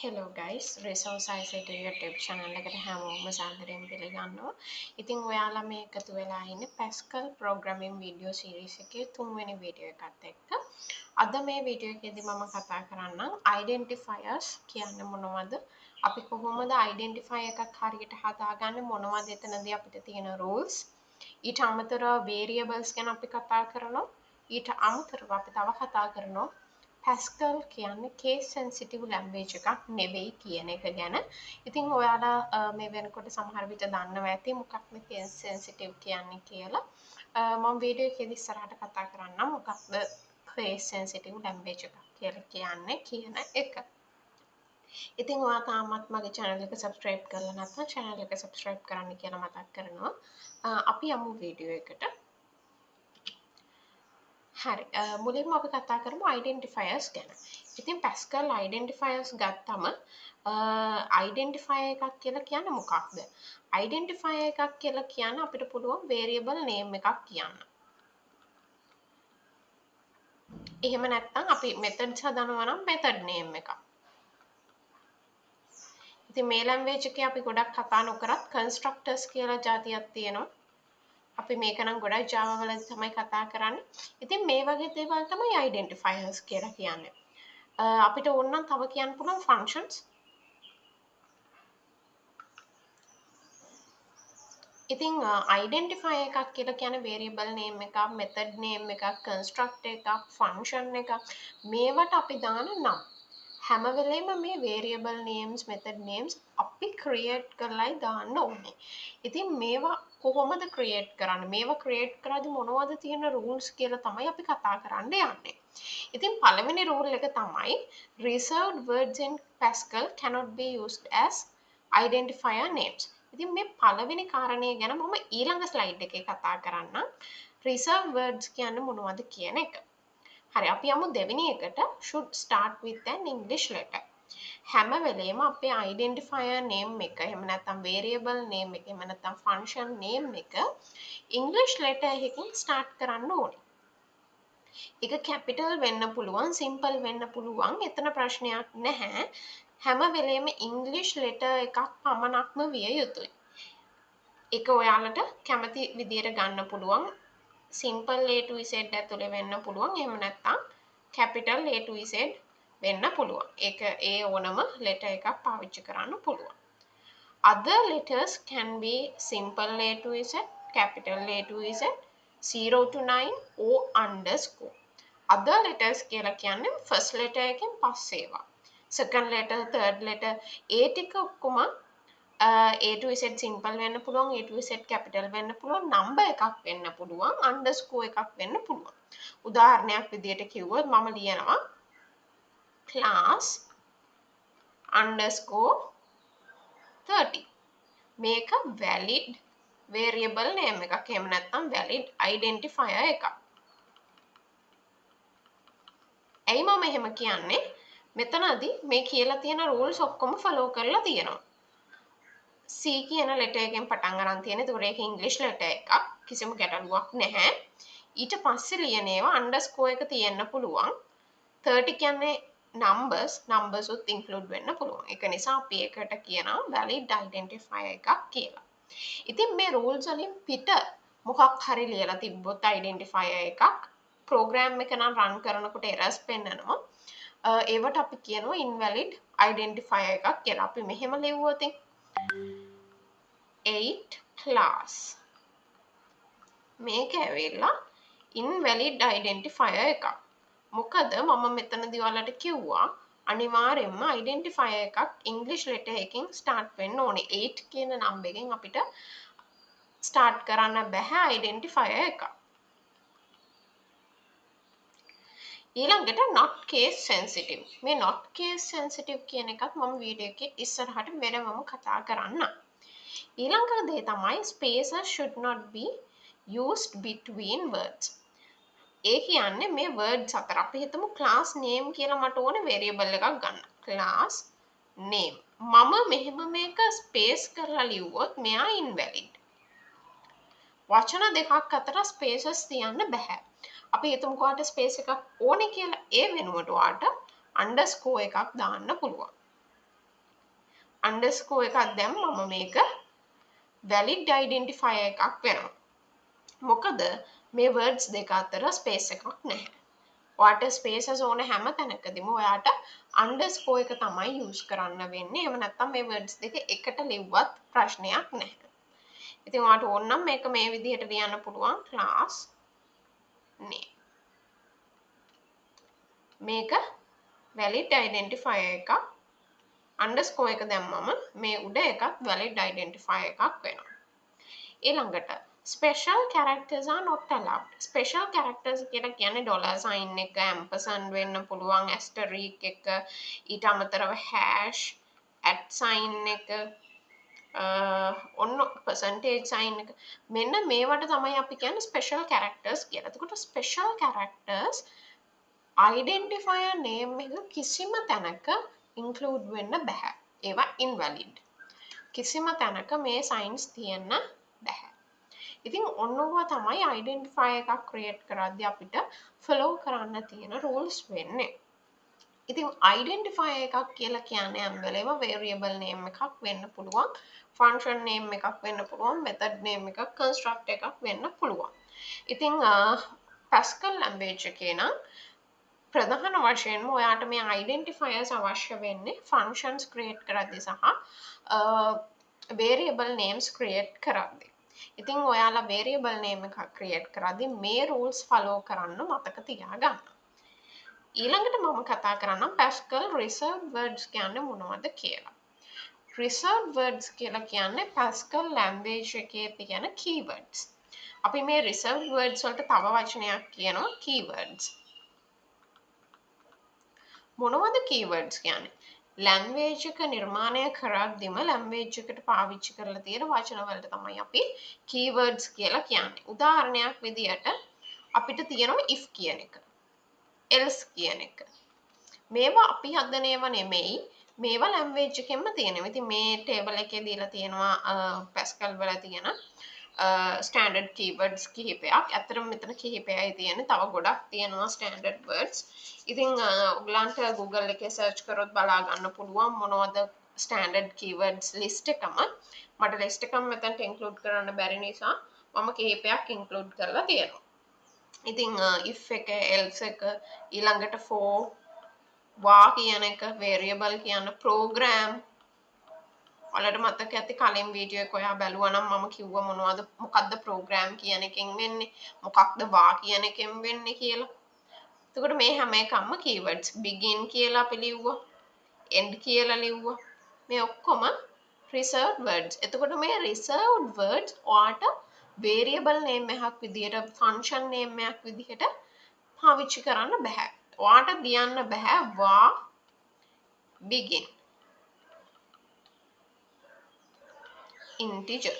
Hello guys, resourceICT YouTube channel එකට හැමෝම සාදරයෙන් පිළිගන්නවා. ඉතින් ඔයාලා මේ එකතු වෙලා ඉන්නේ Pascal programming video series එකේ 3 වෙනි වීඩියෝ එකත් එක්ක. අද මේ වීඩියෝ එකේදී මම කතා කරන්නම් identifiers කියන්නේ මොනවද? අපි කොහොමද identifier එකක් හරියට හදාගන්නේ? මොනවද එතනදී අපිට තියෙන rules? ඊට අමතරව variables ගැන අපි කතා කරනවා. ඊට අමතරව අපි තව කතා කරනවා Pascal කියන්නේ case sensitive language එකක් නෙවෙයි කියන එක ගැන. ඉතින් ඔයාලා මේ වෙනකොට සමහර විට දන්නවා ඇති මොකක්ද case sensitive කියන්නේ කියලා. මම වීඩියෝ එකේදී ඉස්සරහට කතා කරන්නම් මොකක්ද case sensitive language එකක් කියලා කියන්නේ කියන එක. ඉතින් ඔයා තාමත් මගේ channel එක subscribe කරලා නැත්නම් channel එක subscribe කරන්න කියලා මතක් කරනවා. අපි යමු වීඩියෝ එකට. හරි මුලින්ම අපි කතා කරමු identifiers ගැන. ඉතින් Pascal identifiers ගත්තම identifier එකක් කියලා කියන්නේ මොකක්ද? identifier එකක් කියලා කියන්නේ අපිට පුළුවන් variable name එකක් කියන්න. එහෙම නැත්නම් අපි methods හදනවා නම් method name එකක්. ඉතින් මේ language එකේ අපි ගොඩක් කතා නොකරත් constructors කියලා જાතියක් තියෙනවා. අපි මේක නම් ගොඩක් Java වලදී තමයි කතා කරන්නේ. ඉතින් මේ වගේ දේවල් තමයි identifiers කියලා කියන්නේ. අපිට ඕන නම් තව කියන්න පුළුවන් functions. ඉතින් identifier එකක් කියලා කියන්නේ variable name එකක්, method name එකක්, constructor එකක්, function එකක්. මේවට අපි දාන නම් හැම වෙලේම මේ variable names, method names අපි create කරලායි දාන්න ඕනේ. ඉතින් මේවා කොහොමද create කරන්නේ? මේවා create කරද්දි මොනවද තියෙන rules කියලා තමයි අපි කතා කරන්න යන්නේ. ඉතින් පළවෙනි rule එක තමයි reserved words in Pascal cannot be used as identifier names. ඉතින් මේ පළවෙනි කාරණය ගැන මම ඊළඟ slide එකේ කතා කරන්නම්. reserved words කියන්නේ මොනවද කියන එක. හරි අපි යමු දෙවෙනි එකට should start with an English letter. හැම වෙලේම අපේ identifier name එක එහෙම නැත්නම් variable name එක එහෙම නැත්නම් function name එක English letter එකකින් start කරන්න ඕනේ. ඒක capital වෙන්න පුළුවන්, simple වෙන්න පුළුවන්. එතන ප්‍රශ්නයක් නැහැ. හැම වෙලේම English letter එකක් පමණක්ම විය යුතුයි. ඒක ඔයාලට කැමති විදියට ගන්න පුළුවන්. simple A to Z ඇතුලේ වෙන්න පුළුවන්. එහෙම නැත්නම් capital A to Z වෙන්න පුළුවන්. ඒක ඒ ඕනම letter එකක් පාවිච්චි කරන්න පුළුවන්. Other letters can be simple A to Z, capital A to Z, 0 to 9 or underscore. Other letters කියලා කියන්නේ first letter එකෙන් පස්සේ ඒවා. second letter, third letter ඒ ටික ඔක්කොම A to Z simple වෙන්න පුළුවන්, A to Z capital වෙන්න පුළුවන්, number එකක් වෙන්න පුළුවන්, underscore එකක් වෙන්න පුළුවන්. උදාහරණයක් විදියට කිව්වොත් මම ලියනවා class underscore 30. මේක valid variable name එකක්. එහෙම නැත්නම් valid identifier එකක්. ඇයි මම එහෙම කියන්නේ? මෙතනදී මේ කියලා තියෙන rules ඔක්කොම follow කරලා තියෙනවා. C කියන letter එකෙන් පටන් ගන්න තියෙන. ඒතකොට ඒක English letter එකක්. කිසිම ගැටලුවක් නැහැ. ඊට පස්සේ ලියන ඒවා underscore එක තියෙන්න පුළුවන්. 30 කියන්නේ numbers උත් include වෙන්න පුළුවන්. ඒක නිසා අපි ඒකට කියනවා valid identifier එකක් කියලා. ඉතින් මේ rules වලින් පිට මොකක් හරි ලියලා තිබ්බොත් identifier එකක් program එක නම් run කරනකොට errors පෙන්නනවා. ඒවට අපි කියනවා invalid identifier එකක් කියලා. අපි මෙහෙම ලියුවොත් 8 class මේක ඇවිල්ලා invalid identifier එකක්. මොකද මම මෙතනදී ඔයාලට කිව්වා අනිවාර්යෙන්ම identifier එකක් English letter එකකින් start වෙන්න ඕනේ. 8 කියන number එකෙන් අපිට start කරන්න බෑ identifier එකක්. ඊළඟට not case sensitive. මේ not case sensitive කියන එකත් මම වීඩියෝ එකේ ඉස්සරහට වෙනමම කතා කරන්නම්. ඊළඟ දේ තමයි spaces should not be used between words. ඒ කියන්නේ මේ words අතර අපි හිතමු class name කියලා මට ඕනේ variable එකක් ගන්න. class name. මම මෙහෙම මේක space කරලා ලිව්වොත් මෙයා invalid. වචන දෙකක් අතර spaces තියන්න බෑ. අපි හිතමු කොහට space එකක් ඕනේ කියලා ඒ වෙනුවට ඔයාට underscore එකක් දාන්න පුළුවන්. underscore එකක් දැම්මම මේක valid identifier එකක් වෙනවා. මොකද මේ words දෙක අතර space එකක් නැහැ. ඔයාට spaces ඕන හැම තැනකදීම ඔයාට underscore එක තමයි use කරන්න වෙන්නේ. එහෙම නැත්නම් මේ words දෙක එකට ලිව්වත් ප්‍රශ්නයක් නැහැ. ඉතින් ඔයාට ඕන නම් මේක මේ විදිහට ලියන්න පුළුවන් class name. මේක valid identifier එකක්. underscore එක දැම්මම මේ උඩ එකත් valid identifier එකක් වෙනවා. ඊළඟට special characters are not allowed. special characters කියලා කියන්නේ dollar sign එක, ampersand වෙන්න පුළුවන්, asterisk එක, ඊට අමතරව hash, @ එක, ඔන්න percentage sign එක. මෙන්න මේවට තමයි අපි කියන්නේ special characters කියලා. එතකොට special characters identifier name එක කිසිම තැනක include වෙන්න බෑ. ඒවා invalid. කිසිම තැනක මේ signs තියෙන්න බෑ. ඉතින් ඔන්නවා තමයි identifier එකක් create කරද්දී අපිට follow කරන්න තියෙන rules වෙන්නේ. ඉතින් identifier එකක් කියලා කියන්නේ හැම වෙලේම variable name එකක් වෙන්න පුළුවන්, function name එකක් වෙන්න පුළුවන්, method name එකක්, construct එකක් වෙන්න පුළුවන්. ඉතින් Pascal language එකේ නම් ප්‍රධාන වශයෙන්ම ඔයාට මේ identifiers අවශ්‍ය වෙන්නේ functions create කරද්දී සහ variable names create කරද්දී. ඉතින් ඔයාලා variable name එකක් create කරද්දී මේ rules follow කරන්න මතක තියාගන්න. ඊළඟට මම කතා කරන්නම් Pascal reserved words කියන්නේ මොනවද කියලා. reserved words කියලා කියන්නේ Pascal language එකේ තියෙන keywords. අපි මේ reserved words වලට තව වචනයක් කියනවා keywords. මොනවද keywords කියන්නේ? language එක නිර්මාණය කරද්දිම language එකට පාවිච්චි කරලා තියෙන වචන වලට තමයි අපි keywords කියලා කියන්නේ. උදාහරණයක් විදියට අපිට තියෙනවා if කියන එක, else කියන එක. මේවා අපි හදන ඒවා නෙමෙයි. මේවා language එකෙන්ම තියෙනවා. ඉතින් මේ table එකේ දීලා තියෙනවා Pascal වල තියෙන standard keywords කිහිපයක්. ඇත්තටම මෙතන කිහිපයයි තියෙන්නේ. තව ගොඩක් තියෙනවා standard words. ඉතින් ඔයගලන්ට Google එකේ search කරොත් බලා ගන්න පුළුවන් මොනවද standard keywords list එකම. මට list එකම මෙතනට include කරන්න බැරි නිසා මම කිහිපයක් include කරලා තියෙනවා. ඉතින් if එක, else එක, ඊළඟට for, var කියන එක, variable කියන, program. ඔයාලට මතක ඇති කලින් වීඩියෝ එක ඔයා බැලුවා නම් මම කිව්වා මොකක්ද program කියන එකෙන් වෙන්නේ, මොකක්ද var කියන එකෙන් වෙන්නේ කියලා. එතකොට මේ හැම එකක්ම keywords. begin කියලා අපි ලිව්වා, end කියලා ලිව්වා. මේ ඔක්කොම reserved words. එතකොට මේ reserved words ඔයාට variable name එකක් විදියට, function name එකක් විදියට පාවිච්චි කරන්න බෑ. ඔයාට ලියන්න බෑ var begin integer.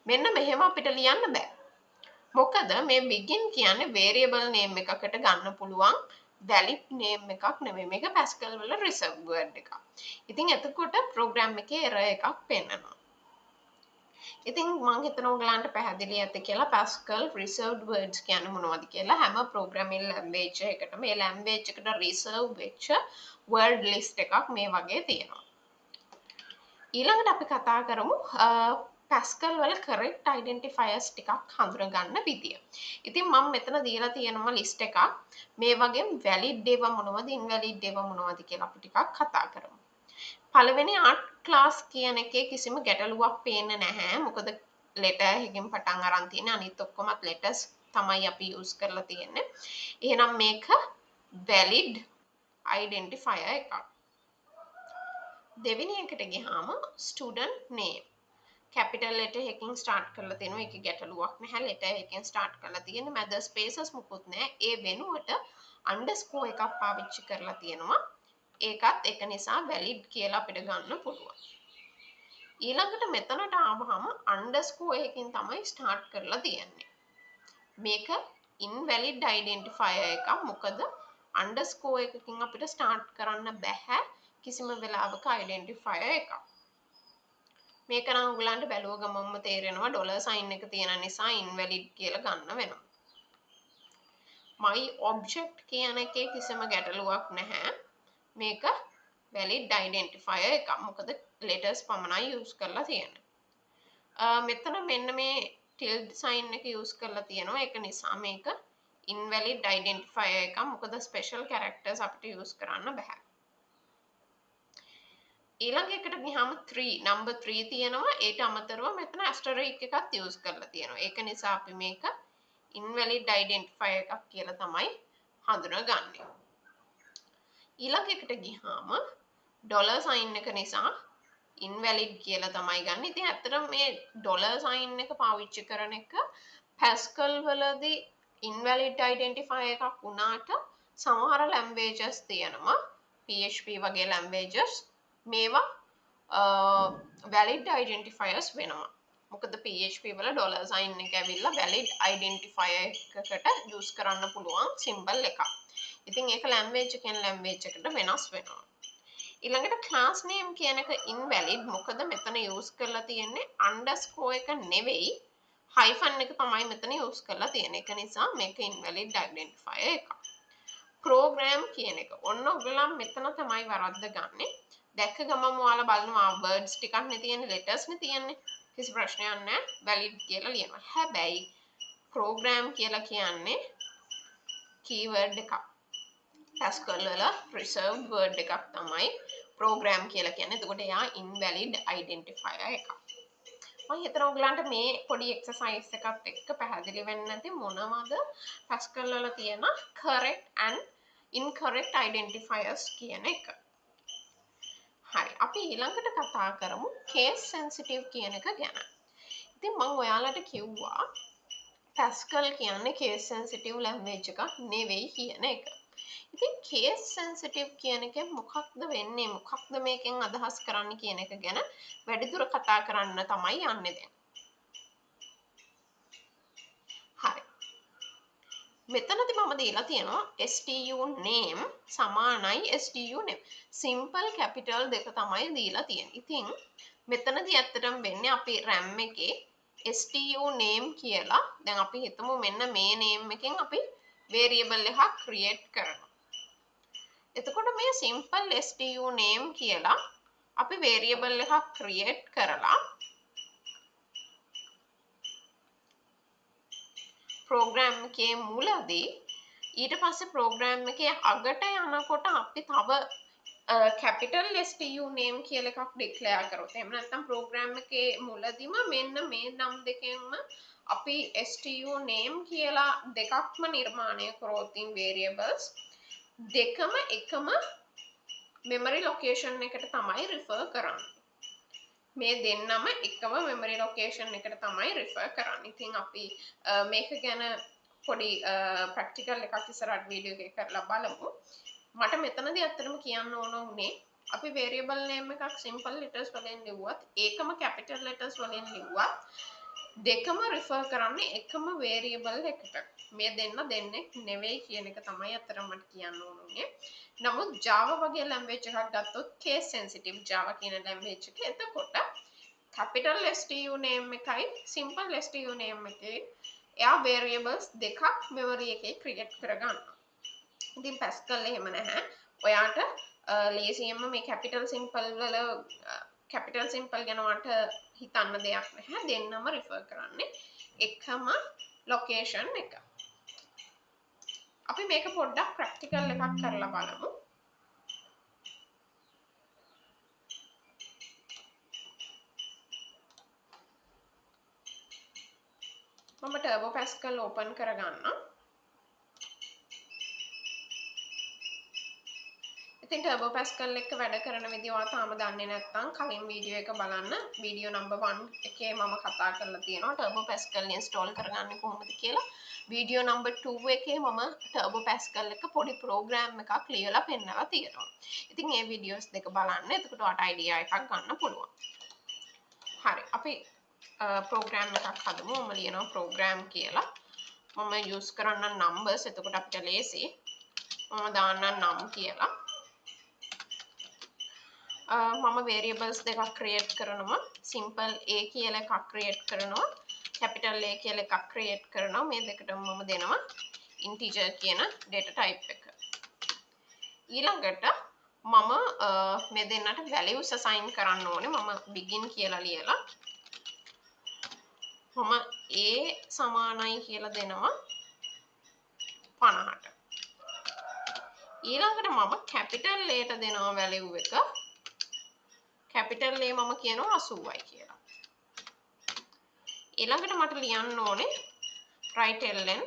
මෙන්න මෙහෙම අපිට ලියන්න බෑ. මොකද මේ begin කියන්නේ variable name එකකට ගන්න පුළුවන් valid name එකක් නෙමෙයි. මේක Pascal වල reserved word එකක්. ඉතින් එතකොට program එකේ error එකක් පෙන්නනවා. ඉතින් මම හිතනවා ඔයගලන්ට පැහැදිලි ඇති කියලා Pascal reserved words කියන්නේ මොනවද කියලා. හැම programming language එකකටම මේ language එකට reserve වෙච්ච word list එකක් මේ වගේ තියෙනවා. ඊළඟට අපි කතා කරමු Pascal වල correct identifiers ටිකක් හඳුනගන්න විදිය. ඉතින් මම මෙතන දීලා තියෙනවා list එකක්. මේ වගේ valid ඒවා මොනවද, invalid ඒවා මොනවද කියලා අපි ටිකක් කතා කරමු. පළවෙනි art class කියන එකේ කිසිම ගැටලුවක් පේන්නේ නැහැ. මොකද letter එකකින් පටන් අරන් තියෙන අනිත් ඔක්කොමත් letters තමයි අපි use කරලා තියෙන්නේ. එහෙනම් මේක valid identifier එකක්. දෙවෙනි එකට ගියාම student name capital letter එකකින් start කරලා තියෙනවා. ඒක ගැටලුවක් නැහැ. letter එකකින් start කරලා තියෙන මැද spaces මුකුත් නැහැ. ඒ වෙනුවට underscore එකක් පාවිච්චි කරලා තියෙනවා. ඒකත් ඒක නිසා valid කියලා අපිට ගන්න පුළුවන්. ඊළඟට මෙතනට ආවහම underscore එකකින් තමයි start කරලා තියෙන්නේ. මේක invalid identifier එකක්. මොකද underscore එකකින් අපිට start කරන්න බෑ කිසිම වෙලාවක identifier එකක්. මේක නම් ඔයගලන්ට බැලුව ගමන්ම තේරෙනවා ඩොලර් සයින් එක තියෙන නිසා invalid කියලා ගන්න වෙනවා. my object කියන එකේ කිසිම ගැටලුවක් නැහැ. මේක valid identifier එකක්. මොකද letters පමණයි use කරලා තියෙන්නේ. මෙතන මෙන්න මේ tilde sign එක use කරලා තියෙනවා. ඒක නිසා මේක invalid identifier එකක්. මොකද special characters අපිට use කරන්න බෑ. ඊළඟ එකට ගියාම 3 number 3 තියෙනවා. ඒට අමතරව මෙතන asterisk එකක් use කරලා තියෙනවා. ඒක නිසා අපි මේක invalid identifier එකක් කියලා තමයි හඳුනගන්නේ. ඊළඟ එකට ගියාම dollar sign එක නිසා invalid කියලා තමයි ගන්න. ඉතින් ඇත්තටම මේ dollar sign එක පාවිච්චි කරන එක Pascal වලදී invalid identifier එකක් වුණාට සමහර languages තියෙනවා PHP වගේ languages මේවා valid identifiers වෙනවා. මොකද PHP වල dollar sign එක ඇවිල්ලා valid identifier එකකට use කරන්න පුළුවන් symbol එකක්. ඉතින් ඒක language එකෙන් language එකට වෙනස් වෙනවා. ඊළඟට class name කියන එක invalid. මොකද මෙතන use කරලා තියෙන්නේ underscore එක නෙවෙයි hyphen එක තමයි මෙතන use කරලා තියෙන්නේ. ඒක නිසා මේක invalid identifier එකක්. program කියන එක ඔන්න ඔයගොල්ලන් මෙතන තමයි වරද්ද ගන්නෙ. දැක්ක ගමන් ඔයාලා බලනවා words ටිකක් නේ තියෙන්නේ letters නේ තියෙන්නේ. කිසි ප්‍රශ්නයක් නැහැ. valid කියලා ලියනවා. හැබැයි program කියලා කියන්නේ keyword එකක්. Pascal වල reserved word එකක් තමයි program කියලා කියන්නේ. එතකොට එයා invalid identifier එකක්. මම හිතනවා ඔයගලන්ට මේ පොඩි exercise එකත් එක්ක පැහැදිලි වෙන්න නැති මොනවද Pascal වල තියෙන correct and incorrect identifiers කියන එක. හරි. අපි ඊළඟට කතා කරමු case sensitive කියන එක ගැන. ඉතින් මම ඔයාලට කිව්වා Pascal කියන්නේ case sensitive language එකක් නෙවෙයි කියන එක. ඉතින් case sensitive කියන එකෙන් මොකක්ද වෙන්නේ? මොකක්ද මේකෙන් අදහස් කරන්නේ කියන එක ගැන වැඩිදුර කතා කරන්න තමයි යන්නේ දැන්. හරි. මෙතනදී මම දීලා තියෙනවා STU name සමානයි STU name. simple capital දෙක තමයි දීලා තියෙන්නේ. ඉතින් මෙතනදී ඇත්තටම වෙන්නේ අපි RAM එකේ STU name කියලා දැන් අපි හිතමු මෙන්න මේ name එකෙන් අපි variable එකක් create කරනවා. එතකොට මේ simple STU name කියලා අපි variable එකක් create කරලා program එකේ මුලදී ඊට පස්සේ program එකේ අගට යනකොට අපි තව capital STU name කියලා එකක් declare කරොත් එහෙම නැත්නම් program එකේ මුලදීම මෙන්න මේ නම් දෙකෙන්ම අපි STU name කියලා දෙකක්ම නිර්මාණය කරොත් in variables දෙකම එකම memory location එකට තමයි refer කරන්නේ. මේ දෙන්නම එකම memory location එකට තමයි refer කරන්නේ. ඉතින් අපි මේක ගැන පොඩි practical එකක් ඉස්සරහට වීඩියෝ එකක් කරලා බලමු. මට මෙතනදී අත්තටම කියන්න ඕන උනේ අපි variable name එකක් simple letters වලින් ලිව්වත් ඒකම capital letters වලින් ලිව්වත් දෙකම refer කරන්නේ එකම variable එකට. මේ දෙන්න දෙන්නේ නෙවෙයි කියන එක තමයි අත්තටම මට කියන්න ඕන උනේ. නමුත් Java වගේ language එකක් ගත්තොත් case sensitive Java කියන language එක එතකොට capital STU name එකයි simple STU name එකයි එයා variables දෙකක් memory එකේ create කරගන්නවා. ඉතින් Pascal එහෙම නැහැ. ඔයාට ලේසියෙන්ම මේ capital simple වල capital simple ගැන වට හිතන්න දෙයක් නැහැ. දෙන්නම refer කරන්නේ එකම location එක. අපි මේක පොඩ්ඩක් practical එකක් කරලා බලමු. මම Turbo Pascal open කරගන්න. ඉතින් Turbo Pascal එක වැඩ කරන විදිහ ඔයා තාම දන්නේ නැත්නම් කලින් වීඩියෝ එක බලන්න. වීඩියෝ number 1 එකේ මම කතා කරලා තියෙනවා Turbo Pascal install කරගන්නේ කොහොමද කියලා. වීඩියෝ number 2 එකේ මම Turbo Pascal එක පොඩි program එකක් ලියලා පෙන්නලා තියෙනවා. ඉතින් මේ වීඩියෝස් දෙක බලන්න. එතකොට ඔයාට idea එකක් ගන්න පුළුවන්. හරි. අපි program එකක් හදමු. මම ලියනවා program කියලා. මම use කරන්න numbers. එතකොට අපිට ලේසි. මම දාන්න නම් කියලා. මම variables දෙකක් create කරනවා. simple A කියලා එකක් create කරනවා. capital A කියලා එකක් create කරනවා. මේ දෙකටම මම දෙනවා integer කියන data type එක. ඊළඟට මම මේ දෙන්නට values assign කරන්න ඕනේ. මම begin කියලා ලියලා මම a සමානයි කියලා දෙනවා 50ට. ඊළඟට මම capital A ට දෙනවා value එක. capital A මම කියනවා 80යි කියලා. ඊළඟට මට ලියන්න ඕනේ right ln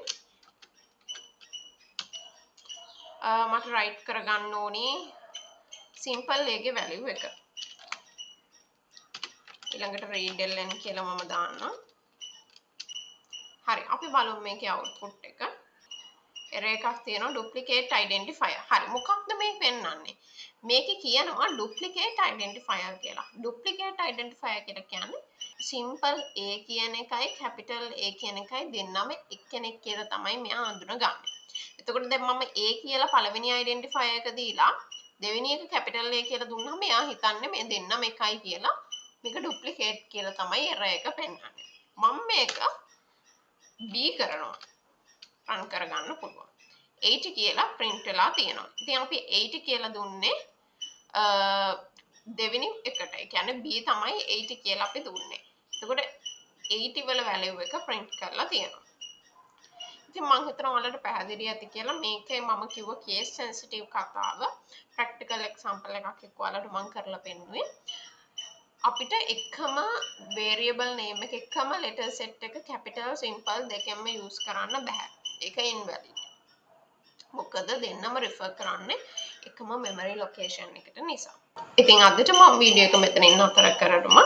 මට write කරගන්න ඕනේ simple A ගේ value එක. ඊළඟට read ln කියලා මම දාන්නම්. හරි අපි බලමු මේකේ output එක. error එකක් තියෙනවා duplicate identifier. හරි මොකක්ද මේ පෙන්වන්නේ? මේකේ කියනවා duplicate identifier කියලා. duplicate identifier කියලා කියන්නේ simple A කියන එකයි capital A කියන එකයි දෙන්නම එක්කෙනෙක් කියලා තමයි මෙයා හඳුනගන්නේ. එතකොට දැන් මම A කියලා පළවෙනි identifier එක දීලා දෙවෙනි එක capital A කියලා දුන්නාම එයා හිතන්නේ මේ දෙන්නම එකයි කියලා. මේක duplicate කියලා තමයි error එක පෙන්වන්නේ. මම මේක B කරනවා. run කරගන්න පුළුවන්. 80 කියලා print වෙලා තියෙනවා. ඉතින් අපි 80 කියලා දුන්නේ දෙවෙනි එකට. ඒ කියන්නේ B තමයි 80 කියලා අපි දුන්නේ. එතකොට 80 වල value එක print කරලා තියෙනවා. ඉතින් මම හිතනවා ඔයාලට පැහැදිලි ඇති කියලා. මේකේ මම කිව්ව case sensitive කතාව practical example එකක් එක්ක ඔයාලට මම කරලා පෙන්නුවේ. අපිට එකම variable name එක එකම letter set එක capital simple දෙකෙන්ම use කරන්න බෑ. ඒක invalid. මොකද දෙන්නම refer කරන්නේ එකම memory location එකට නිසා. ඉතින් අදට මම වීඩියෝ එක මෙතනින් නතර කරනවා.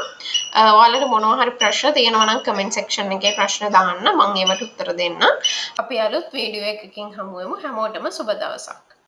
ඔයාලට මොනවා හරි ප්‍රශ්න තියෙනවා නම් comment section එකේ ප්‍රශ්න දාන්න මම ඒවට උත්තර දෙන්නම්. අපි අලුත් වීඩියෝ එකකින් හමු වෙමු. හැමෝටම සුබ දවසක්.